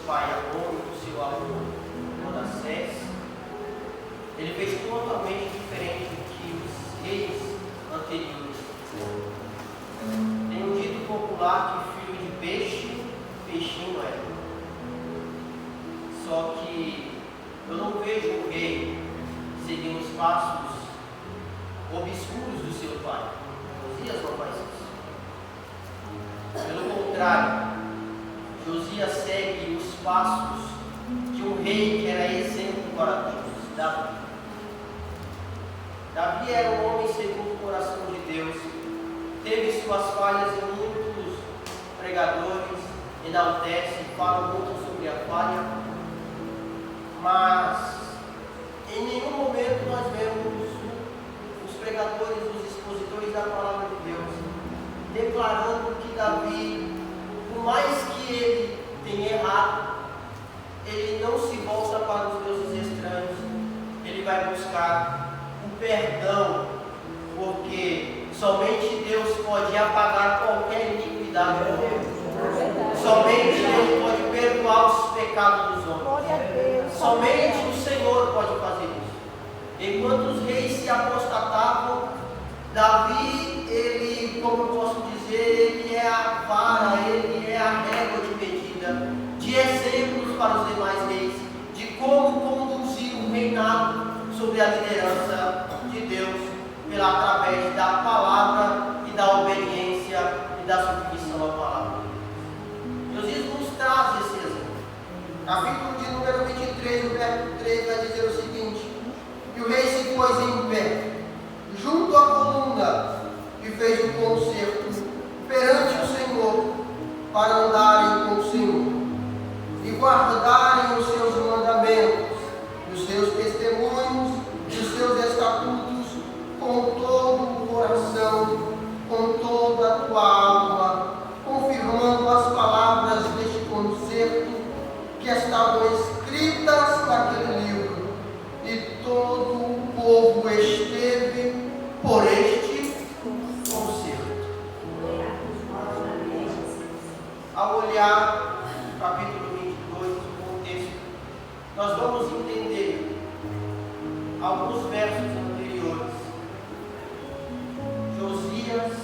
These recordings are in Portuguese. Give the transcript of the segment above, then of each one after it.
pai Amon e do seu avô Manassés, ele fez totalmente diferente do que os reis anteriores. Tem um dito popular que filho de peixe, peixinho é. Só que eu não vejo o rei seguindo os passos obscuros do seu pai. Josias não faz isso. Pelo contrário, Josias segue os passos de um rei que era exemplo para todos, Davi. Davi era um homem segundo o coração de Deus, teve suas falhas e muitos pregadores enaltecem, falam muito sobre a falha, mas em nenhum momento nós vemos os pregadores, os expositores da palavra de Deus declarando que Davi, por mais que ele tenha errado, ele não se volta para os deuses estranhos, ele vai buscar o perdão, porque somente Deus pode apagar qualquer iniquidade do homem. Somente Deus pode perdoar os pecados dos homens. Somente o Senhor pode fazer isso. Enquanto os reis se apostatavam, Davi, ele, como eu posso dizer, ele é a vara, ele é a régua de medida, de exemplos para os demais reis, de como conduzir o reinado sobre a liderança de Deus, através da palavra e da obediência e da submissão à palavra. Josias nos traz esse exemplo. Capítulo de número 23, o verso 3 vai dizer o seguinte: e o rei se pôs em pé, junto à coluna, e fez um concerto perante o Senhor, para andarem com o Senhor, e guardarem os seus mandamentos, os seus testemunhos, e os seus estatutos, com todo o coração, com toda a tua alma, confirmando as palavras deste concerto que estavam escritas naquele livro. E todo o povo esteve por este concerto. Ao olhar o capítulo 22, o contexto, nós vamos entender alguns versos anteriores. Josias,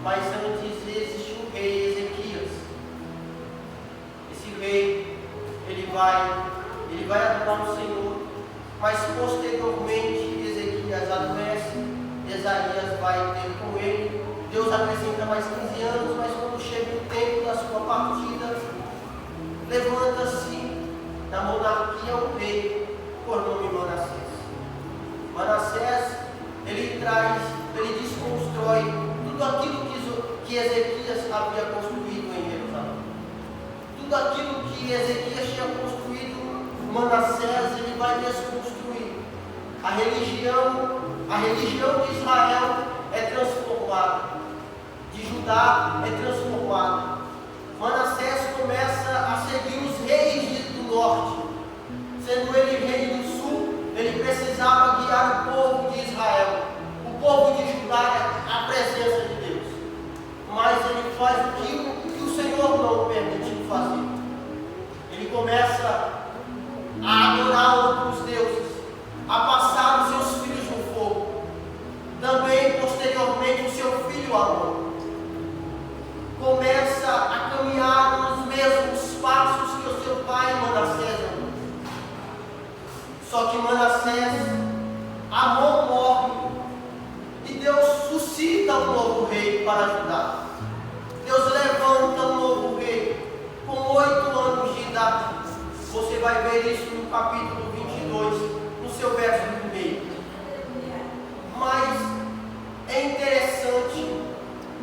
mas antes existe o rei Ezequias. Esse rei, ele vai adorar o Senhor, mas posteriormente Ezequias adoece, Isaías vai ter com ele, Deus acrescenta mais 15 anos, mas quando chega o tempo da sua partida, levanta-se na monarquia um rei por nome Manassés. Manassés, ele desconstrói tudo aquilo que Ezequias havia construído em Jerusalém. Tudo aquilo que Ezequias tinha construído, Manassés, ele vai desconstruir. A religião de Israel é transformada, de Judá é transformada. Manassés começa a seguir os reis do norte, sendo ele rei do sul, ele precisava guiar o povo de Israel. O povo de Judá é a presença de Deus, mas ele faz o que o Senhor não permitiu fazer. Ele começa a adorar outros deuses, a passar os seus filhos no fogo. Também, posteriormente, o seu filho Amon começa a caminhar nos mesmos passos que o seu pai Manassés andou. Só que Manassés, Amon morre, e Deus suscita um novo rei para ajudar. Deus levanta um novo rei com 8 anos de idade. Você vai ver isso no capítulo 22, no seu verso 1. Mas é interessante,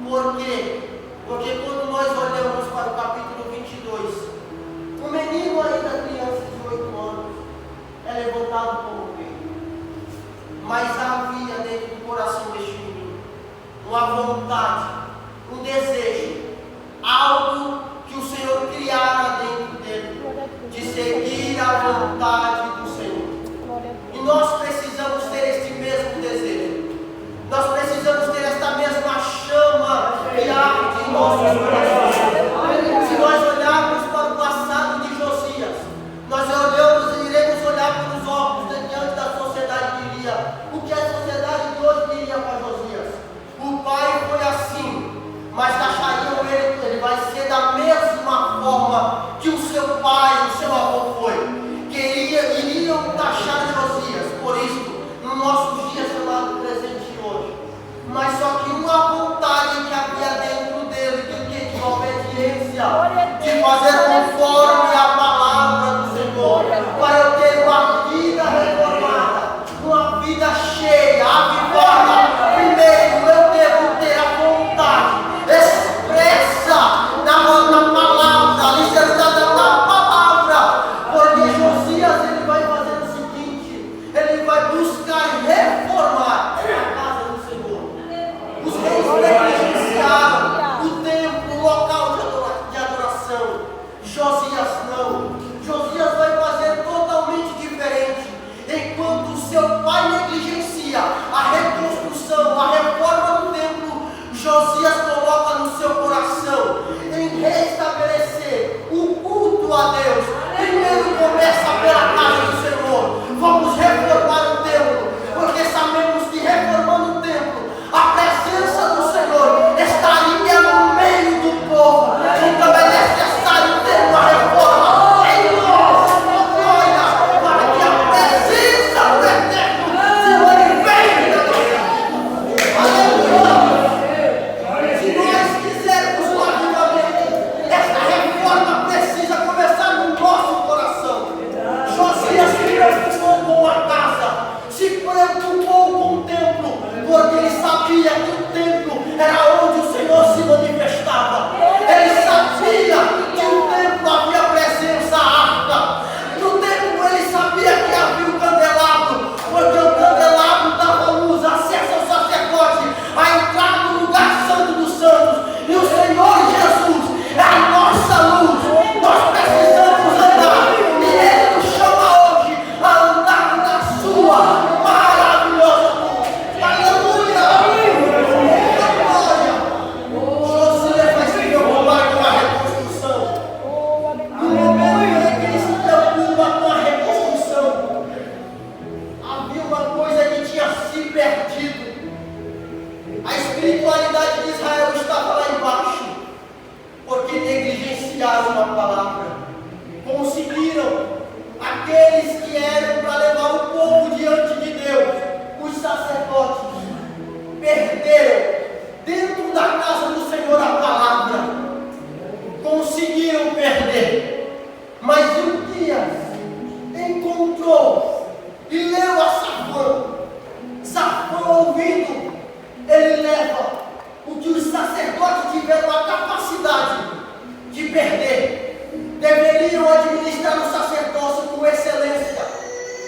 porque quando nós olhamos para o capítulo 22, um menino ainda criança de 8 anos é levantado como rei. Mas havia dentro do coração deste menino uma vontade, um desejo, algo que o Senhor criara dentro dele, de seguir a vontade do Senhor. E nós precisamos ter este mesmo desejo. Nós precisamos ter esta mesma chama que arde em nossos corações. Se nós olharmos para o passado de perder. Deveriam administrar o sacerdócio com excelência,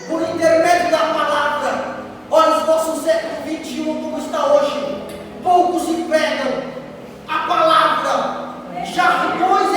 por intermédio da palavra. Olha o nosso século XXI como está hoje. Poucos se pegam a palavra. Jargões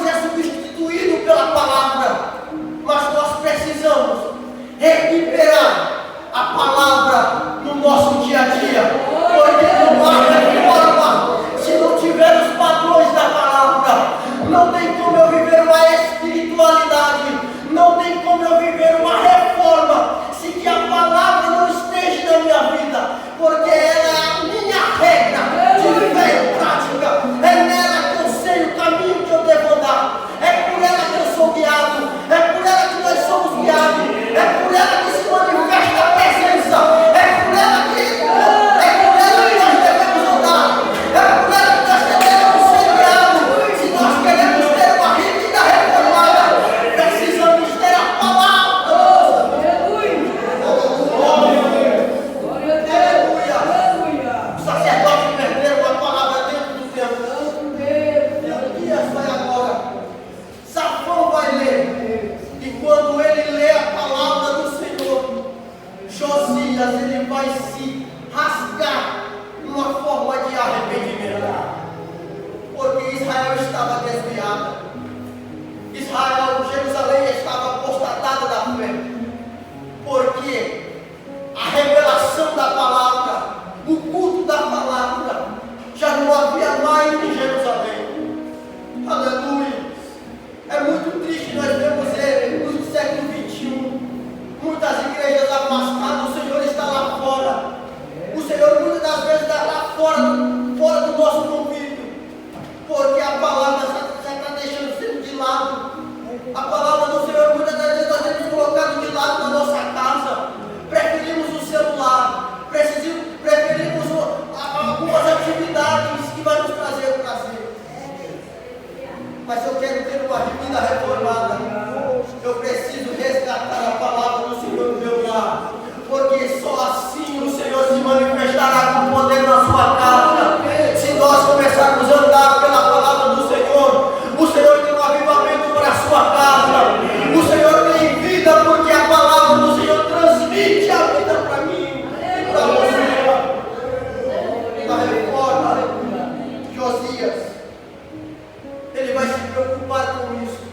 é substituído pela palavra. Mas nós precisamos recuperar a palavra no nosso dia a dia. Porque não há reforma se não tiver os padrões da palavra. Não tem como eu viver uma espiritualidade. Não tem como eu viver uma reforma se que a palavra não esteja na minha vida. Porque ela é a minha regra de fé e prática. É nela que eu sei o caminho que eu devo andar. É por ela que eu sou guiado. É por ela que nós somos guiados. É por ela que se manifesta a presença. É por ela que nós devemos andar. É por ela que nós devemos ser guiados. Se nós queremos ter uma vida reformada, precisamos ter a palavra. Aleluia. O sacerdote perderam a palavra dentro do templo. Elias vai agora. Safão vai ler. E quando ele lê a palavra do Senhor, Josias, ele vai se rasgar numa forma de arrependimento. Porque Israel estava desviada. Israel, Jerusalém estava apostatada da fé. Porque a revelação da palavra, o culto da palavra, já não havia mais em Jerusalém. Aleluia. É muito triste nós vemos ele no século XXI. Muitas igrejas afastadas, o Senhor está lá fora. O Senhor muitas das vezes está lá fora do nosso convívio. Porque a palavra já está deixando sendo de lado. A palavra do Senhor muitas das vezes nós temos colocado de lado na nossa casa. Preferimos o celular. Preferimos algumas atividades que vai nos trazer prazer. Mas eu quero ter uma vida reformada. Eu preciso resgatar a palavra do Senhor no meu lar. Porque só assim o Senhor se manifestará com poder na sua casa. Se nós começarmos a andar pela palavra do Senhor, o Senhor tem um avivamento para a sua casa. O Senhor tem vida porque a palavra do Senhor transmite a vida para mim e para você. Na reforma, Josias, ele vai se preocupar com isso.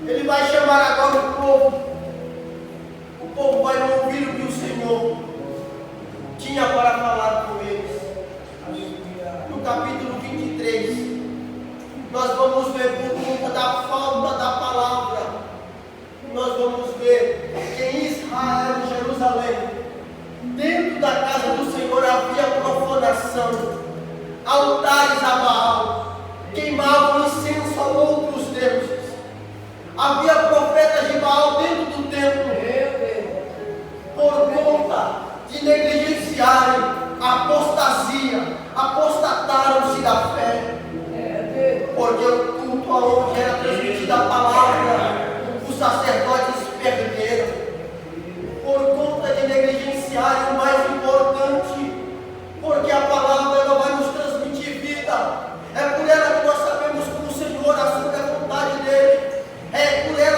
Ele vai chamar agora o povo. O povo vai ouvir o que o Senhor tinha para falar com eles. No capítulo 23, nós vamos ver por conta da falta da palavra. Nós vamos ver que em Israel, em Jerusalém, dentro da casa do Senhor havia profanação, altares a Baal, queimavam incenso a outros deuses. Havia profetas de Baal dentro do templo. Por conta de negligenciarem a apostasia, apostataram-se da fé. Porque o culto aonde era transmitida a palavra, os sacerdotes perderam. Por conta de negligenciarem o mais importante, porque a palavra ela vai nos transmitir vida. É por ela que nós sabemos como o Senhor, a sua vontade dele. É por ela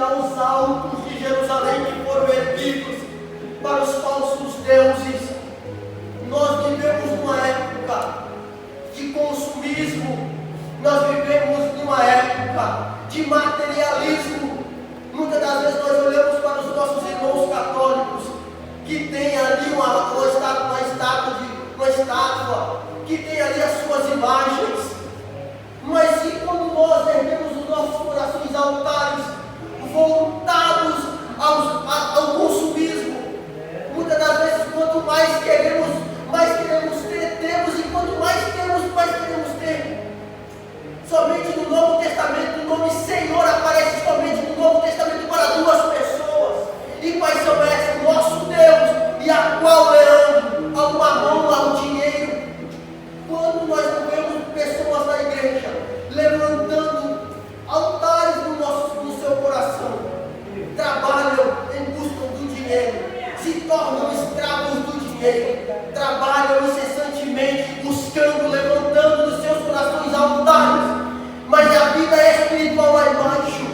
e aos altos de Jerusalém que foram erguidos para os falsos deuses. Nós vivemos numa época de consumismo, nós vivemos numa época de materialismo. Muitas das vezes nós olhamos para os nossos irmãos católicos que tem ali uma estátua, que tem ali as suas imagens, mas e quando nós erguemos os nossos corações a altares voltados ao consumismo? Muitas das vezes, quanto mais queremos ter, temos, e quanto mais temos, mais queremos ter. Somente no Novo Testamento, o nome Senhor aparece somente no Novo Testamento para duas pessoas. E quais são essas? Nosso Deus e a qual leando ao mamão, ao dinheiro. Quando nós não vemos pessoas na igreja levantando altares no seu coração, trabalham em busca do dinheiro, se tornam escravos do dinheiro, trabalham incessantemente buscando, levantando nos seus corações altares, mas a vida é espiritual lá embaixo.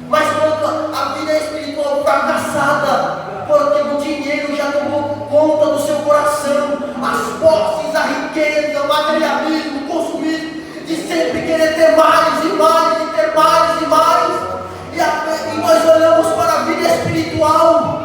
Mas quando a vida é espiritual fracassada, porque o dinheiro já tomou conta do seu coração, as posses, a riqueza, o materialismo, o consumismo, de sempre querer ter mais e mais, e ter mais e mais, e nós olhamos para a vida espiritual.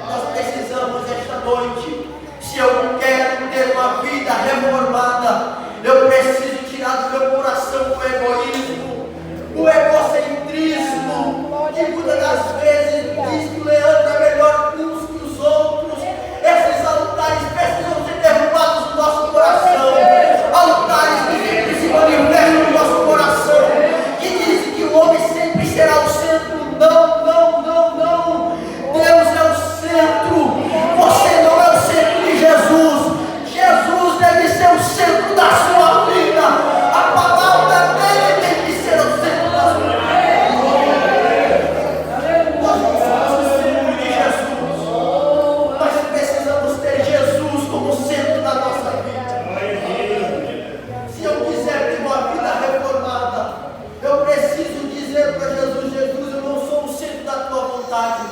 Nós precisamos esta noite, se eu quero ter uma vida reformada, eu preciso tirar do meu coração o egoísmo, o egocentrismo, que muitas das vezes diz que o Leandro é melhor uns que os outros. Esses altares precisam ser derrubados no nosso coração, altares que sempre se manifestam no nosso coração, que dizem que o homem sempre será o centro. Não, não, não, não. Deus é o centro. Você não é o centro de Jesus. Jesus deve ser o centro da sua vida. A palavra dele tem que ser o centro da sua vida. Nós não somos o centro de Jesus. Nós precisamos ter Jesus como centro da nossa vida. Se eu quiser ter uma vida reformada, eu preciso dizer para Jesus: Jesus, eu não sou o centro da tua vontade,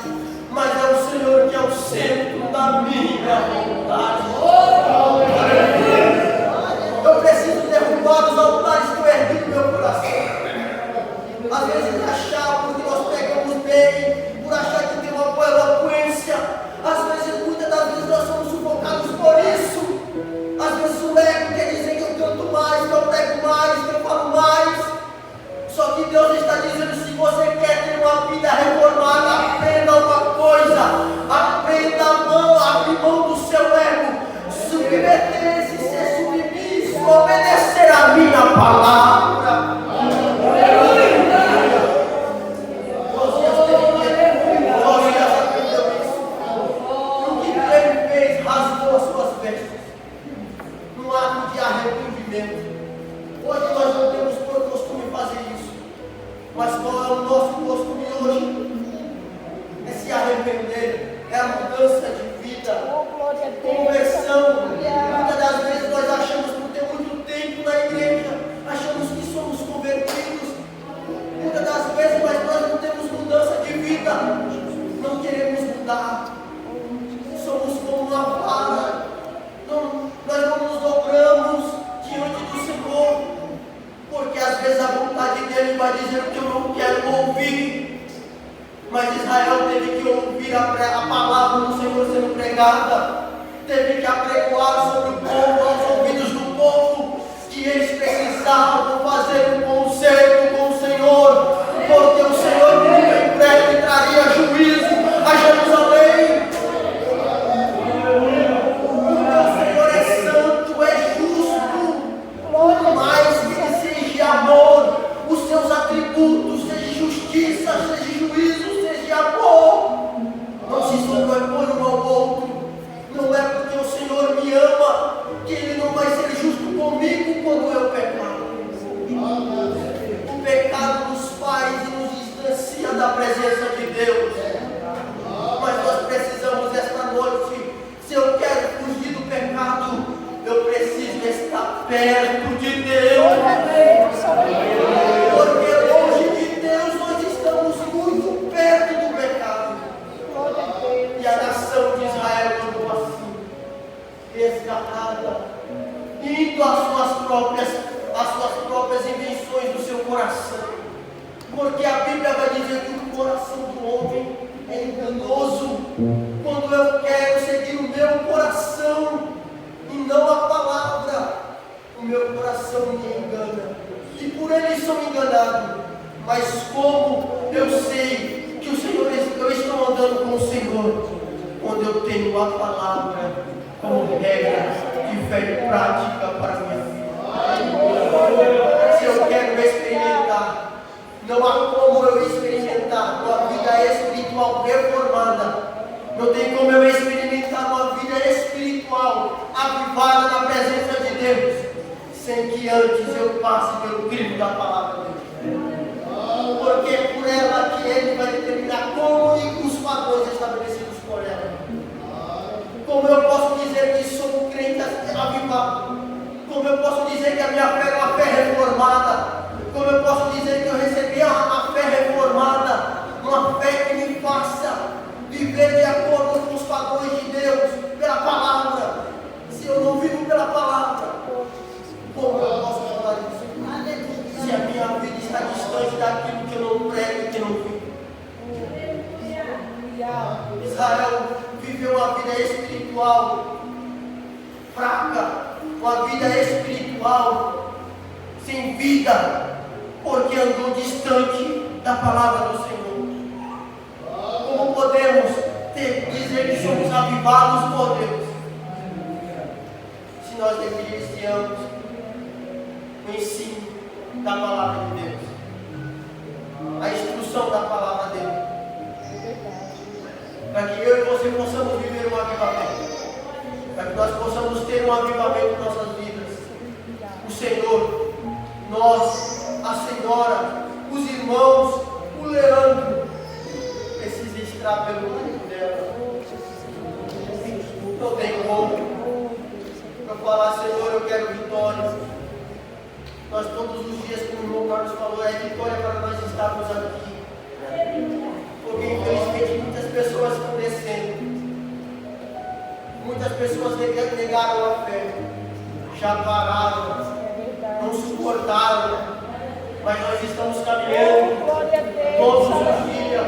mas é o Senhor que é o centro da minha vontade. Eu preciso derrubar os altares que eu ergui no meu coração. Às vezes achar, porque nós pegamos bem, por achar que tem uma boa eloquência. Às vezes, muitas das vezes nós somos sufocados por isso. Às vezes o ego quer dizer que eu canto mais, que eu prego mais, que eu falo mais. Só que Deus está dizendo: se você quer ter uma vida reformada, aprenda uma coisa, aprenda abrir mão do seu ego, submeter-se, ser submisso, obedecer a minha palavra. Josias aprendeu isso. E o que ele fez? Rasgou as suas vestes, num ato de arrependimento. Hoje nós não temos por costume fazer isso, mas qual é o nosso costume hoje? É se arrepender, é a mudança de vida, conversão. Muitas das vezes nós achamos, por ter muito tempo na igreja, achamos que somos convertidos. Muitas das vezes, mas nós não temos mudança de vida, não queremos mudar, somos como uma vara, nós não nos dobramos diante do Senhor, porque às vezes a vontade dele vai dizer o que eu não quero ouvir. Mas Israel teve que ouvir a palavra do Senhor sendo pregada, teve que apregoar sobre o povo, aos ouvidos do povo, que eles precisavam fazer um concerto com o Senhor, porque o Senhor nunca em breve traria juízo a Jerusalém. Porque o Senhor é santo, é justo, por mais que ele seja amor, os seus atributos, seja justiça, seja juízo, seja amor, não se sobrepõe um ao outro. Não é porque o Senhor me ama que Ele não vai ser justo comigo quando eu pecar. O pecado nos faz e nos distancia da presença de Deus. Mas nós precisamos esta noite, se eu quero fugir do pecado, eu preciso estar perto de Deus. Porque longe de Deus nós estamos muito seguindo as suas próprias invenções do seu coração. Porque a Bíblia vai dizer que o coração do homem é enganoso. Quando eu quero seguir o meu coração e não a palavra, o meu coração me engana. E por ele sou enganado. Mas como eu sei que o Senhor, eu estou andando com o Senhor, quando eu tenho a palavra como regra de fé e prática para a minha vida. Se eu quero experimentar, não há como eu experimentar uma vida espiritual reformada. Não tem como eu experimentar uma vida espiritual avivada na presença de Deus, sem que antes eu passe pelo crivo da palavra de Deus. Porque é por ela que Ele vai determinar como e os padrões estabelecidos por ela. Como eu posso dizer que sou um crente avivado? Como eu posso dizer que a minha fé é uma fé reformada? Como eu posso dizer que eu recebi a fé reformada? Uma fé que me faça viver de acordo com os padrões de Deus, pela palavra. Se eu não vivo pela palavra, como eu posso falar isso? Se a minha vida está distante daquilo que eu não prego e que não vivo. Israel viveu uma vida espiritual fraca, uma vida espiritual sem vida, porque andou distante da palavra do Senhor. Como podemos dizer que somos avivados por Deus, se nós negligenciamos o ensino da palavra de Deus, a instrução da palavra dele, para que eu e você possamos viver um avivamento, para que nós possamos ter um avivamento em nossas vidas. O Senhor, nós, a Senhora, os irmãos, o Leandro, precisa estar pelo mundo dela. Não tem como para falar, Senhor, eu quero vitória. Nós todos os dias, como o irmão Carlos falou, é vitória para nós estarmos aqui. Porque infelizmente muitas pessoas estão descendo. Muitas pessoas negaram a fé, já pararam, não suportaram, mas nós estamos caminhando todos os dias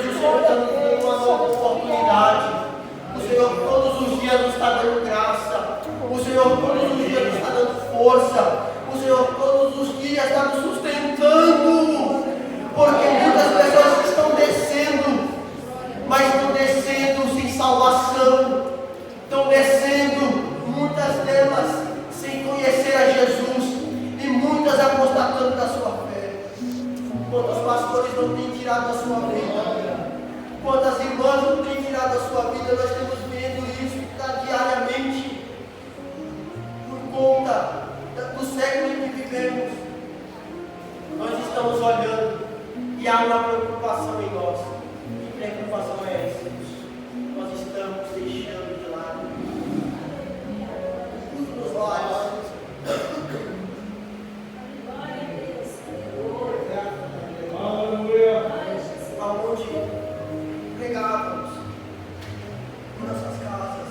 o Senhor está nos dando uma nova oportunidade. O Senhor todos os dias nos está dando graça. O Senhor todos os dias nos está dando força. O Senhor todos os dias está nos sustentando. Porque muitas pessoas estão descendo, mas estão descendo sem salvação. Estão descendo, muitas delas sem conhecer a Jesus. E muitas apostatando da sua fé. Quantos pastores não têm tirado a sua vida? Quantas irmãs não têm tirado a sua vida? Nós estamos vendo isso diariamente, por conta do século em que vivemos. Nós estamos olhando e há uma preocupação em nós. Que preocupação é essa? Nós estamos deixando de lado os lares. Aonde pregávamos em nossas casas.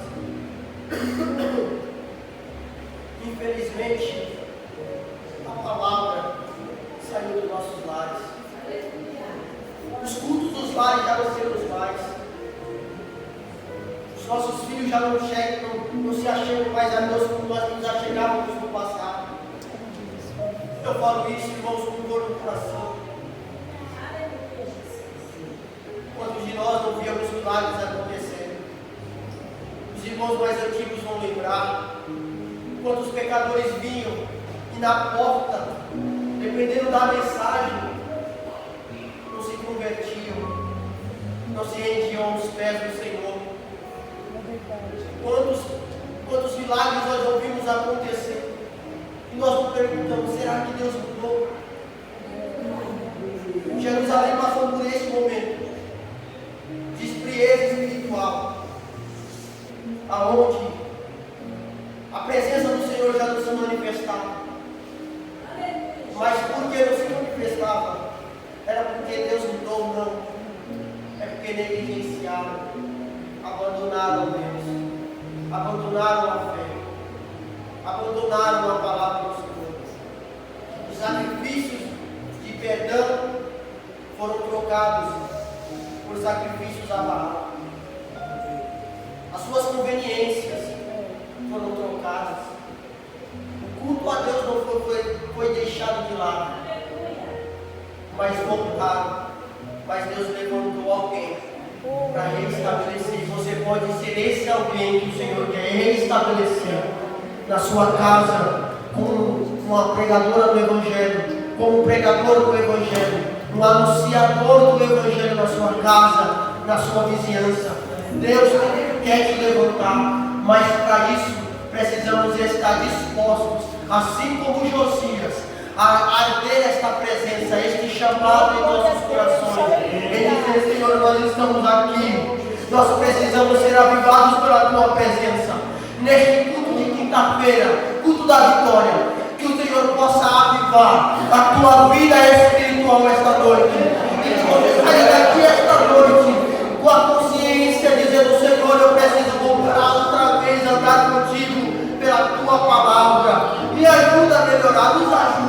Infelizmente, a palavra saiu dos nossos lares. Os cultos dos lares já não serão mais. Os nossos filhos já não chegam, não se achegam mais a Deus como nós nos achegávamos no passado. Eu falo isso, irmãos, com dor no coração. Quantos de nós não víamos milagres acontecendo? Os irmãos mais antigos vão lembrar. Quantos pecadores vinham e na porta, dependendo da mensagem, não se convertiam, não se rendiam aos pés do Senhor. Quantos milagres nós ouvimos acontecer e nós nos perguntamos, será que Deus mudou? Jerusalém passou por esse momento de frieza espiritual, aonde a presença do Senhor já não se manifestava. Mas por que não se manifestava? Era porque Deus mudou? Não. É porque negligenciaram, abandonaram Deus, abandonaram a fé, abandonaram a palavra do Senhor. Os sacrifícios de perdão foram trocados por sacrifícios a Baal. As suas conveniências foram trocadas. O culto a Deus não foi deixado de lado, mas voltaram. Mas Deus levantou alguém para reestabelecer. Você pode ser esse alguém que o Senhor quer reestabelecer na sua casa, como uma pregadora do Evangelho, como um pregador do Evangelho, um anunciador do Evangelho na sua casa, na sua vizinhança. Deus quer te levantar, mas para isso precisamos estar dispostos, assim como Josias, a ter esta presença, este chamado em nossos corações. Ele diz: Senhor, nós estamos aqui, nós precisamos ser avivados pela tua presença. Neste culto de quinta-feira, culto da vitória, que o Senhor possa avivar a tua vida espiritual esta noite. E que você saia daqui esta noite com a consciência dizendo: Senhor, eu preciso voltar outra vez a andar contigo pela tua palavra. Me ajuda a melhorar, nos ajuda.